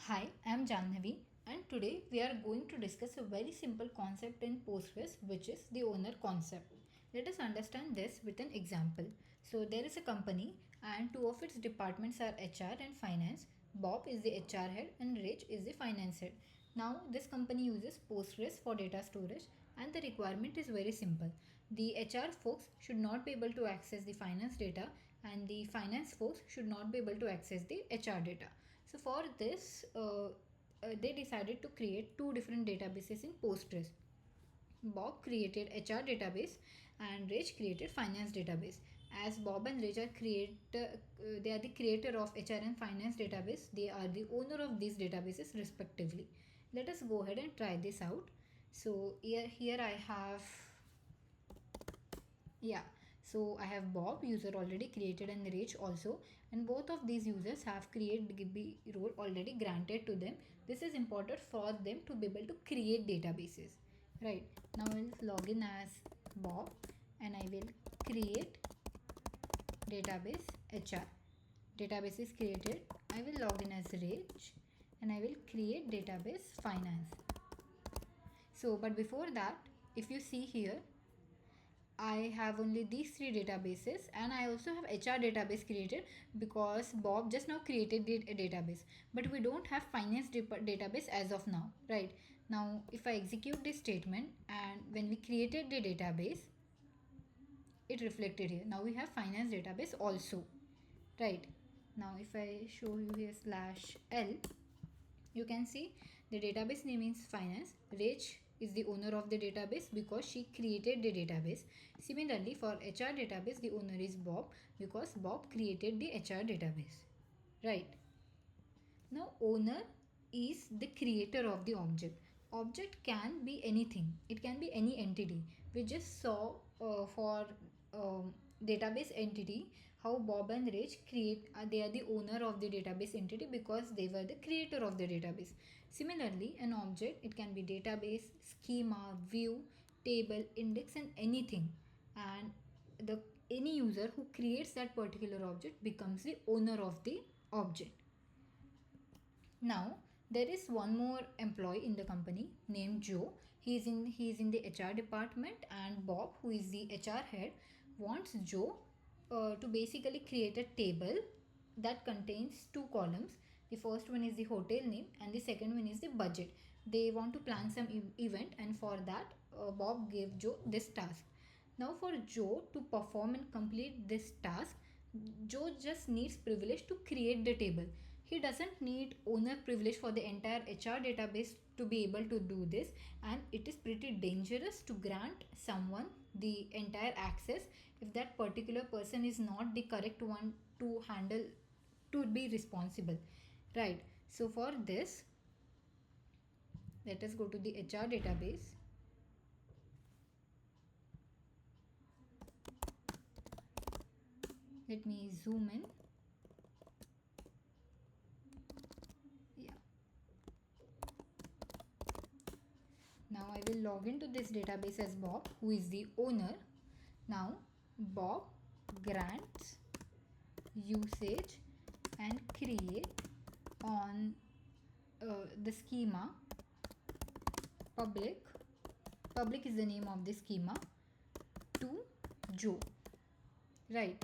Hi, I'm Janhavi, and today we are going to discuss a very simple concept in Postgres, which is the owner concept. Let us understand this with an example. So, there is a company, and two of its departments are HR and finance. Bob is the HR head, and Rich is the finance head. Now, this company uses Postgres for data storage, and the requirement is very simple. The HR folks should not be able to access the finance data, and the finance folks should not be able to access the HR data. So for this, they decided to create two different databases in Postgres. Bob created HR database and Rich created finance database. As Bob and Rich they are the creator of HR and finance database. They are the owner of these databases respectively. Let us go ahead and try this out. So here I have yeah, so I have Bob user already created and Rich also, and both of these users have create DB role already granted to them. This is important for them to be able to create databases. Right, now I'll log in as Bob and I will create database HR. Database is created. I will log in as Rich and I will create database finance. So but before that, if you see here, I have only these three databases and I also have HR database created because Bob just now created the database, but we don't have finance database as of now, right? Now if I execute this statement and when we created the database, it reflected here. Now we have finance database also, right? Now if I show you here /l, you can see the database name is finance. Rich is the owner of the database because she created the database. Similarly, for HR database, the owner is Bob because Bob created the HR database. Right. Now, owner is the creator of the object. Object can be anything. It can be any entity. We just saw for database entity how Bob and Rich they are the owner of the database entity because they were the creator of the database. Similarly, an object, it can be database, schema, view, table, index and anything. And the any user who creates that particular object becomes the owner of the object. Now, there is one more employee in the company named Joe. He is in the HR department, and Bob, who is the HR head, wants Joe to basically create a table that contains two columns. The first one is the hotel name and the second one is the budget. They want to plan some event, and for that Bob gave Joe this task. Now for Joe to perform and complete this task, Joe just needs privilege to create the table. He doesn't need owner privilege for the entire HR database to be able to do this, and it is pretty dangerous to grant someone the entire access if that particular person is not the correct one to handle, to be responsible, right? So for this, let us go to the HR database. Let me zoom in. Yeah, now I will log into this database as Bob, who is the owner. Now Bob grants usage and create on the schema public is the name of the schema to Joe, right?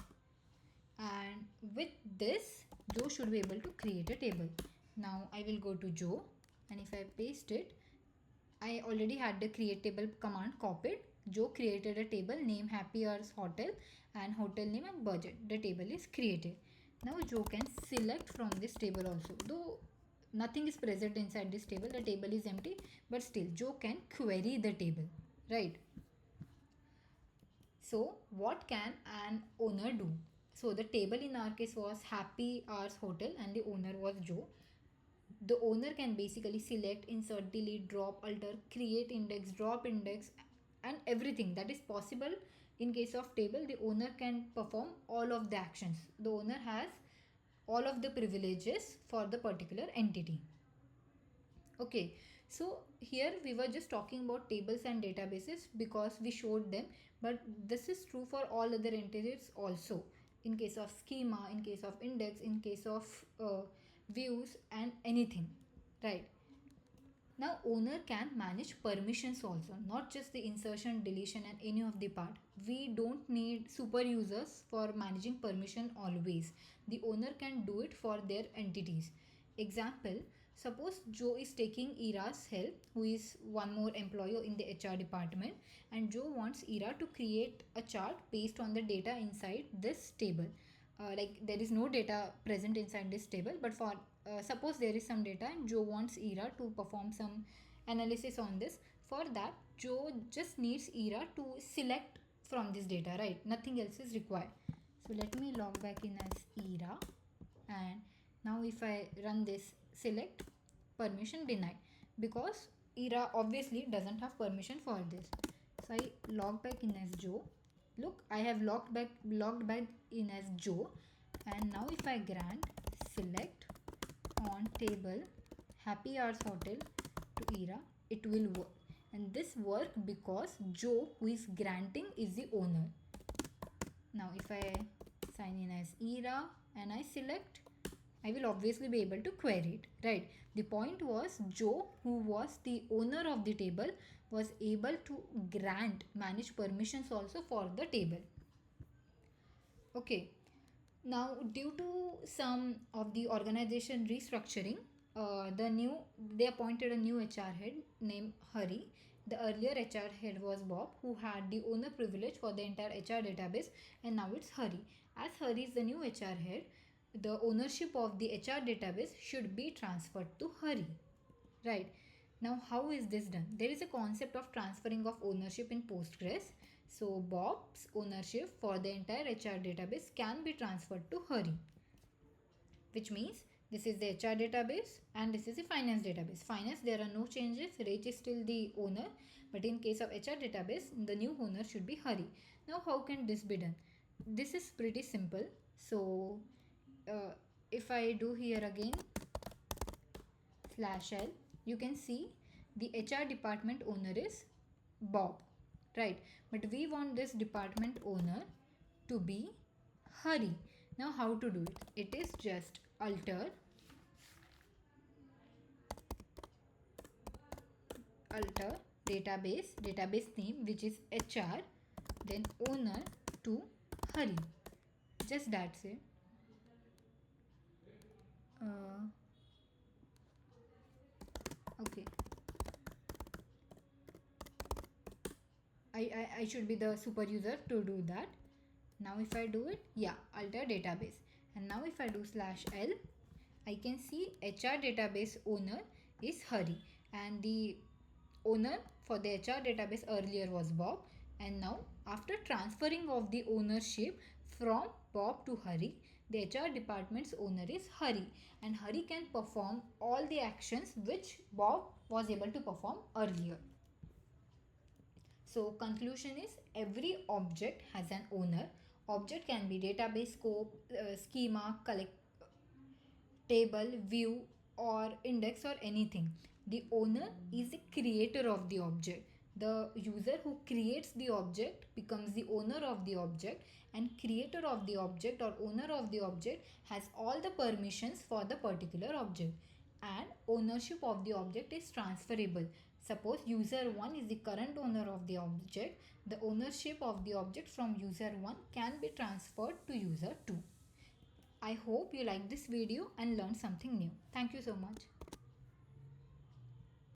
And with this, Joe should be able to create a table. Now I will go to Joe, and if I paste it, I already had the create table command copied. Joe created a table name Happy Hours Hotel and hotel name and budget. The table is created. Now Joe can select from this table also. Though nothing is present inside this table, the table is empty, but still Joe can query the table, right? So what can an owner do? So the table in our case was Happy Hours Hotel and the owner was Joe. The owner can basically select, insert, delete, drop, alter, create index, drop index and everything that is possible. In case of table, the owner can perform all of the actions. The owner has all of the privileges for the particular entity. Okay, so here we were just talking about tables and databases because we showed them, but this is true for all other entities also. In case of schema, in case of index, in case of views and anything. right? Now owner can manage permissions also, not just the insertion, deletion and any of the part. We don't need super users for managing permission always. The owner can do it for their entities. Example, suppose Joe is taking Ira's help, who is one more employee in the HR department, and Joe wants Ira to create a chart based on the data inside this table. Like there is no data present inside this table, but for suppose there is some data and Joe wants Ira to perform some analysis on this. For that, Joe just needs Ira to select from this data, right? Nothing else is required. So let me log back in as Ira, and now if I run this select, permission denied, because Ira obviously doesn't have permission for this. So I log back in as Joe. Look, I have logged back in as Joe, and now if I grant select on table Happy Hours Hotel to Ira, it will work. And this work because Joe, who is granting, is the owner. Now if I sign in as Ira and I select, I will obviously be able to query it, right? The point was Joe, who was the owner of the table, was able to manage permissions also for the table. Okay. Now, due to some of the organization restructuring, they appointed a new HR head named Hari. The earlier HR head was Bob, who had the owner privilege for the entire HR database, and now it's Hari. As Hari is the new HR head, the ownership of the HR database should be transferred to Hari, right? Now, how is this done? There is a concept of transferring of ownership in Postgres. So Bob's ownership for the entire HR database can be transferred to Hari, which means this is the HR database and this is the finance database. Finance, there are no changes. Rach is still the owner, but in case of HR database, the new owner should be Hari. Now, how can this be done? This is pretty simple. So, if I do here again /l, you can see the HR department owner is Bob, right? But we want this department owner to be Hari. Now how to do it? It is just alter database name, which is HR, then owner to Hari. Just that's it. Okay. I should be the super user to do that. Now if I do it, yeah, alter database. And now if I do /l, I can see HR database owner is Hari, and the owner for the HR database earlier was Bob, and now after transferring of the ownership from Bob to Hari, the HR department's owner is Hari, and Hari can perform all the actions which Bob was able to perform earlier. So conclusion is every object has an owner. Object can be database, scope, schema, collect, table, view or index or anything. The owner is the creator of the object. The user who creates the object becomes the owner of the object, and creator of the object or owner of the object has all the permissions for the particular object, and ownership of the object is transferable. Suppose user 1 is the current owner of the object, the ownership of the object from user 1 can be transferred to user 2. I hope you liked this video and learned something new. Thank you so much.